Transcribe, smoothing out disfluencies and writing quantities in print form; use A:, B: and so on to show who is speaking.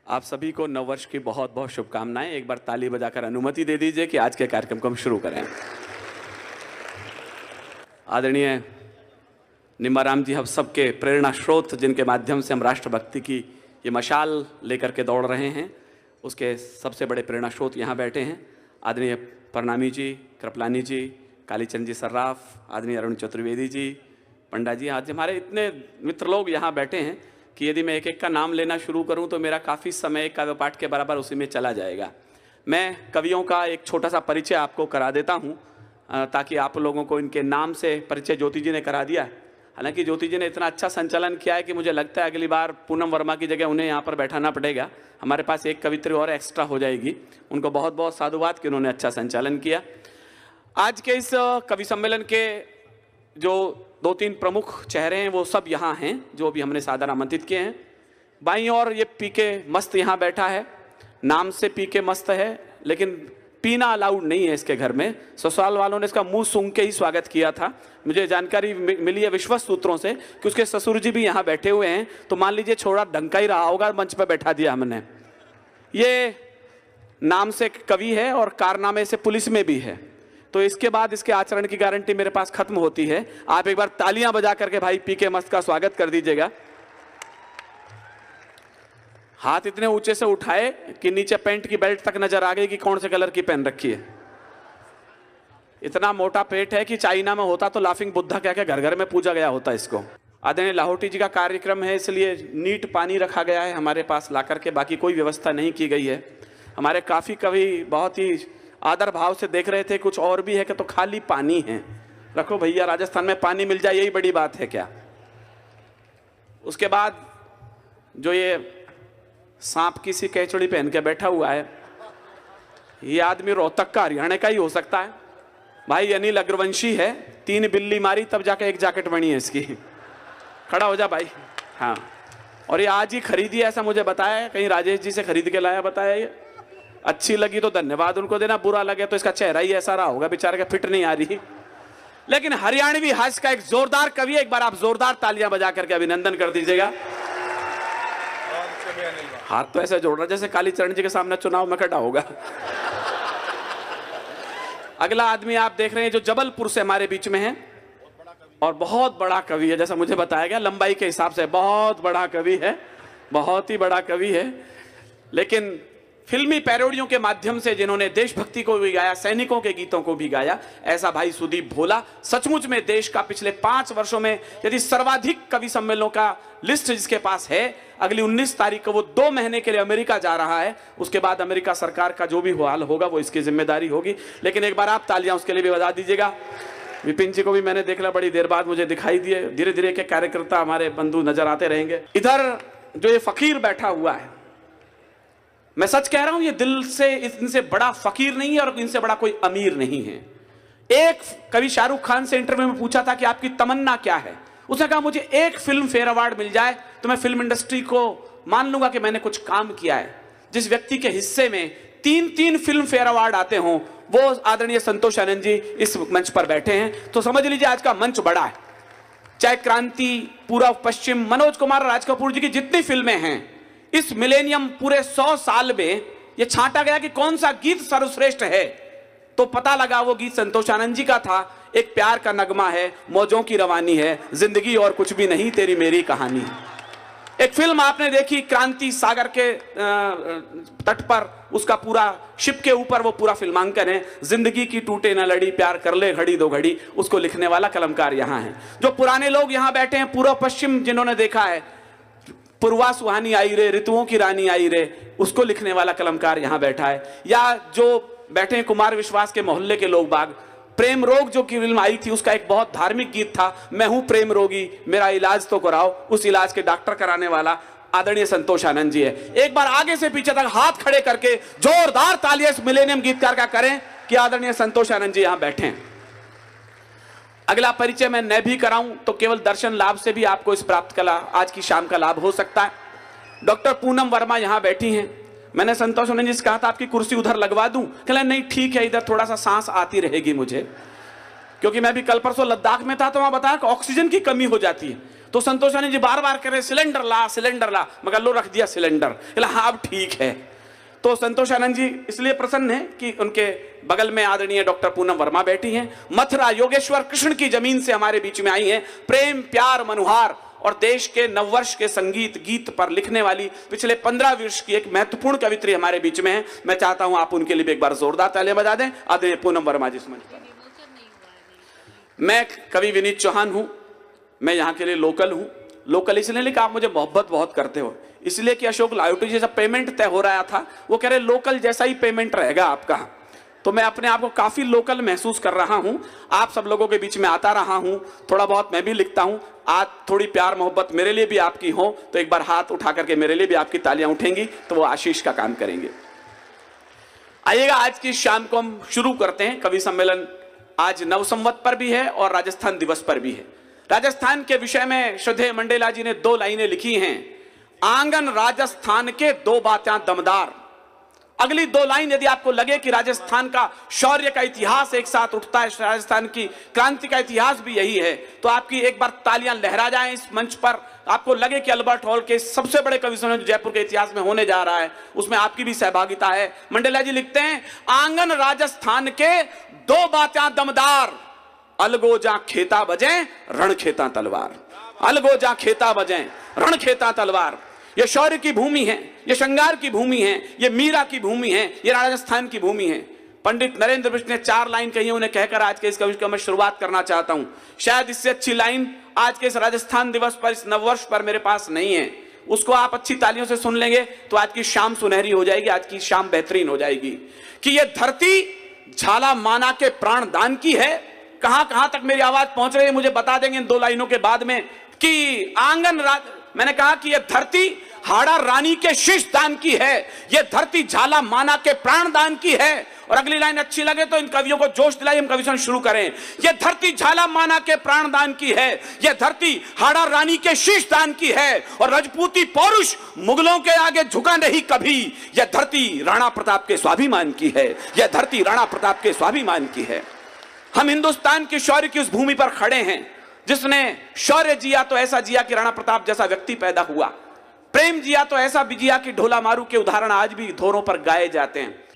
A: आप सभी को नववर्ष की बहुत बहुत शुभकामनाएं। एक बार ताली बजाकर अनुमति दे दीजिए कि आज के कार्यक्रम को हम शुरू करें। आदरणीय निम्बाराम जी, हम सबके प्रेरणा स्रोत, जिनके माध्यम से हम राष्ट्रभक्ति की ये मशाल लेकर के दौड़ रहे हैं, उसके सबसे बड़े प्रेरणा स्रोत यहाँ बैठे हैं। आदरणीय प्रणामी जी, कृपलानी जी, कालीचंद जी सर्राफ, आदरणीय अरुण चतुर्वेदी जी, पंडा जी, आज हमारे इतने मित्र लोग यहाँ बैठे हैं कि यदि मैं एक एक का नाम लेना शुरू करूं तो मेरा काफ़ी समय एक काव्य पाठ के बराबर उसी में चला जाएगा। मैं कवियों का एक छोटा सा परिचय आपको करा देता हूं, ताकि आप लोगों को इनके नाम से परिचय ज्योति जी ने करा दिया है। हालांकि ज्योति जी ने इतना अच्छा संचालन किया है कि मुझे लगता है अगली बार पूनम वर्मा की जगह उन्हें यहाँ पर बैठाना पड़ेगा। हमारे पास एक कवित्री और एक्स्ट्रा हो जाएगी। उनको बहुत बहुत साधुवाद कि उन्होंने अच्छा संचालन किया। आज के इस कवि सम्मेलन के जो 2-3 प्रमुख चेहरे हैं वो सब यहाँ हैं, जो भी हमने सादर आमंत्रित किए हैं। बाईं ओर ये पीके मस्त यहाँ बैठा है, नाम से पीके मस्त है, लेकिन पीना अलाउड नहीं है इसके घर में। ससुराल वालों ने इसका मुंह सूंघ के ही स्वागत किया था। मुझे जानकारी मिली है विश्वस्त सूत्रों से कि उसके ससुर जी भी यहाँ बैठे हुए हैं, तो मान लीजिए छोड़ा ढंका ही रहा होगा, मंच पर बैठा दिया हमने। ये नाम से कवि है और कारनामे से पुलिस में भी है, तो इसके बाद इसके आचरण की गारंटी मेरे पास खत्म होती है। आप एक बार तालियां बजा करके भाई पीके मस्त का स्वागत कर दीजिएगा। हाथ इतने ऊंचे से उठाए कि नीचे पैंट की बेल्ट तक नजर आ गई कि कौन से कलर की पहन रखी है। इतना मोटा पेट है कि चाइना में होता तो लाफिंग बुद्धा कह के घर घर में पूजा गया होता इसको। आदरणीय लाहौटी जी का कार्यक्रम है, इसलिए नीट पानी रखा गया है हमारे पास ला करके, बाकी कोई व्यवस्था नहीं की गई है। हमारे काफी कवि बहुत ही आदर भाव से देख रहे थे, कुछ और भी है कि तो खाली पानी है। रखो भैया, राजस्थान में पानी मिल जाए यही बड़ी बात है क्या। उसके बाद जो ये सांप की सी कैचड़ी पहन के बैठा हुआ है, ये आदमी रोहतक का हरियाणा का ही हो सकता है। भाई अनिल अग्रवंशी है, 3 बिल्ली मारी तब जाके एक जैकेट बनी है इसकी। खड़ा हो जा भाई। हाँ, और ये आज ही खरीदी ऐसा मुझे बताया, कहीं राजेश जी से खरीद के लाया बताया। ये अच्छी लगी तो धन्यवाद उनको देना, बुरा लगे तो इसका चेहरा ही ऐसा रहा होगा, बेचारे का फिट नहीं आ रही। लेकिन हरियाणवी हास्य का एक जोरदार कवि है, एक बार आप जोरदार तालियां बजा करके अभिनंदन कर दीजिएगा। हाथ तो ऐसे जोड़ रहा जैसे कालीचरण जी के सामने चुनाव में खड़ा होगा। अगला आदमी आप देख रहे हैं जो जबलपुर से हमारे बीच में है और बहुत बड़ा कवि है, जैसा मुझे बताया गया लंबाई के हिसाब से बहुत बड़ा कवि है, बहुत ही बड़ा कवि है। लेकिन फिल्मी पैरोडियों के माध्यम से जिन्होंने देशभक्ति को भी गाया, सैनिकों के गीतों को भी गाया, ऐसा भाई सुदीप भोला सचमुच में देश का पिछले 5 वर्षों में यदि सर्वाधिक कवि सम्मेलनों का लिस्ट जिसके पास है। अगली 19 तारीख को वो 2 महीने के लिए अमेरिका जा रहा है। उसके बाद अमेरिका सरकार का जो भी हाल होगा वो इसकी जिम्मेदारी होगी। लेकिन एक बार आप तालियां उसके लिए भी बजा दीजिएगा। विपिन जी को भी मैंने देखा, बड़ी देर बाद मुझे दिखाई दिए। धीरे धीरे के कार्यकर्ता हमारे बंधु नजर आते रहेंगे। इधर जो ये फकीर बैठा हुआ है, मैं सच कह रहा हूं, ये दिल से इनसे बड़ा फकीर नहीं है और इनसे बड़ा कोई अमीर नहीं है। एक कभी शाहरुख खान से इंटरव्यू में पूछा था कि आपकी तमन्ना क्या है, उसने कहा मुझे एक फिल्म फेयर अवार्ड मिल जाए तो मैं फिल्म इंडस्ट्री को मान लूंगा कि मैंने कुछ काम किया है। जिस व्यक्ति के हिस्से में 3 फिल्म फेयर अवार्ड आते हों, वो आदरणीय संतोष आनंद जी इस मंच पर बैठे हैं, तो समझ लीजिए आज का मंच बड़ा है। चाहे क्रांति, पूर्व पश्चिम, मनोज कुमार, राज कपूर जी की जितनी फिल्में हैं, इस मिलेनियम पूरे 100 साल में ये छांटा गया कि कौन सा गीत सर्वश्रेष्ठ है, तो पता लगा वो गीत संतोष आनंद जी का था। एक प्यार का नगमा है, मौजों की रवानी है, जिंदगी और कुछ भी नहीं, तेरी मेरी कहानी। एक फिल्म आपने देखी क्रांति, सागर के तट पर उसका पूरा शिप के ऊपर वो पूरा फिल्मांकन है। जिंदगी की टूटे न लड़ी, प्यार कर ले घड़ी दो घड़ी, उसको लिखने वाला कलमकार यहाँ है। जो पुराने लोग यहाँ बैठे हैं, पूर्व पश्चिम जिन्होंने देखा है, पूर्वा सुहानी आई रे, ऋतुओं की रानी आई रे, उसको लिखने वाला कलमकार यहाँ बैठा है। या जो बैठे हैं कुमार विश्वास के मोहल्ले के लोग बाग, प्रेम रोग जो की फिल्म आई थी उसका एक बहुत धार्मिक गीत था, मैं हूं प्रेम रोगी मेरा इलाज तो कराओ, उस इलाज के डॉक्टर कराने वाला आदरणीय संतोष आनंद जी है। एक बार आगे से पीछे तक हाथ खड़े करके जोरदार तालियां इस मिलेनियम गीतकार का करें कि आदरणीय संतोष आनंद जी यहां बैठे हैं। अगला परिचय मैं न भी कराऊं तो केवल दर्शन लाभ से भी आपको इस प्राप्त कला आज की शाम का लाभ हो सकता है। डॉक्टर पूनम वर्मा यहां बैठी हैं। मैंने संतोष आनंद जी से कहा था आपकी कुर्सी उधर लगवा दूं, कहला नहीं ठीक है, इधर थोड़ा सा सांस आती रहेगी मुझे, क्योंकि मैं भी कल परसों लद्दाख में था तो वहां बताया कि ऑक्सीजन की कमी हो जाती है। तो संतोषानंद जी बार बार कह रहे सिलेंडर ला सिलेंडर ला, मगर लो रख दिया सिलेंडर। हाँ अब ठीक है। तो संतोषानंद जी इसलिए प्रसन्न हैं कि उनके बगल में आदरणीय डॉक्टर पूनम वर्मा बैठी हैं, मथुरा योगेश्वर कृष्ण की जमीन से हमारे बीच में आई हैं, प्रेम प्यार मनुहार और देश के नववर्ष के संगीत गीत पर लिखने वाली पिछले 15 वर्ष की एक महत्वपूर्ण कवित्री हमारे बीच में है। मैं चाहता हूं आप उनके लिए भी एक बार जोरदार तालियां बजा दें। आदरणीय पूनम वर्मा जी मंच पर। मैं कवि विनीत चौहान हूं, मैं यहाँ के लिए लोकल हूं। लोकल इसलिए नहीं कि आप मुझे मोहब्बत बहुत करते हो, इसलिए कि अशोक लाहोटी जैसा पेमेंट तय हो रहा था, वो कह रहे लोकल जैसा ही पेमेंट रहेगा आपका। तो मैं अपने आप को काफी लोकल महसूस कर रहा हूं, आप सब लोगों के बीच में आता रहा हूं, थोड़ा बहुत मैं भी लिखता हूं। आज थोड़ी प्यार मोहब्बत मेरे लिए भी आपकी हो तो एक बार हाथ उठा करके मेरे लिए भी आपकी तालियां उठेंगी तो वो आशीष का काम करेंगे। आइएगा आज की शाम को हम शुरू करते हैं। कवि सम्मेलन आज नवसंवत पर भी है और राजस्थान दिवस पर भी है। राजस्थान के विषय में श्रद्धेय मंडेला जी ने 2 लाइनें लिखी हैं, आंगन राजस्थान के 2 बातें दमदार। अगली 2 लाइन यदि आपको लगे कि राजस्थान का शौर्य का इतिहास एक साथ उठता है, राजस्थान की क्रांति का इतिहास भी यही है, तो आपकी एक बार तालियां लहरा जाएं इस मंच पर। आपको लगे कि अल्बर्ट हॉल के सबसे बड़े कवि सम्मेलन जो जयपुर के इतिहास में होने जा रहा है उसमें आपकी भी सहभागिता है। मंडेला जी लिखते हैं, आंगन राजस्थान के 2 बातें दमदार, अलगो जा खेता बजें रण खेता तलवार। अलगो जा खेता बजें रण खेता तलवार। ये शौर्य की भूमि है, ये श्रृंगार की भूमि है, ये मीरा की भूमि है, ये राजस्थान की भूमि है। पंडित नरेंद्र बिष्ट ने 4 लाइन कही, उन्हें कहकर आज के इस कवि की मैं शुरुआत करना चाहता हूं। शायद इससे अच्छी लाइन आज के इस राजस्थान दिवस पर, इस नववर्ष पर मेरे पास नहीं है। उसको आप अच्छी तालियों से सुन लेंगे तो आज की शाम सुनहरी हो जाएगी, आज की शाम बेहतरीन हो जाएगी। कि ये धरती झाला माना के प्राण दान की है। कहां तक मेरी आवाज पहुंच रही है मुझे बता देंगे इन 2 लाइनों के बाद में। कि आंगन मैंने कहा कि यह धरती हाड़ा रानी के शीश दान की है, यह धरती झाला माना के प्राण दान की है। और अगली लाइन अच्छी लगे तो इन कवियों को जोश दिलाइए, हम कवि सम्मेलन शुरू करें। यह धरती झाला माना के प्राण दान की है, यह धरती हाड़ा रानी के शीश दान की है, और राजपूती पौरुष मुगलों के आगे झुका नहीं कभी। यह धरती राणा प्रताप के स्वाभिमान की है, यह धरती राणा प्रताप के स्वाभिमान की है। हम हिंदुस्तान की शौर्य की उस भूमि पर खड़े हैं जिसने शौर्य जिया तो ऐसा जिया कि राणा प्रताप जैसा व्यक्ति पैदा हुआ, प्रेम जिया तो ऐसा भी जिया कि ढोला मारू के उदाहरण आज भी धोरों पर गाए जाते हैं।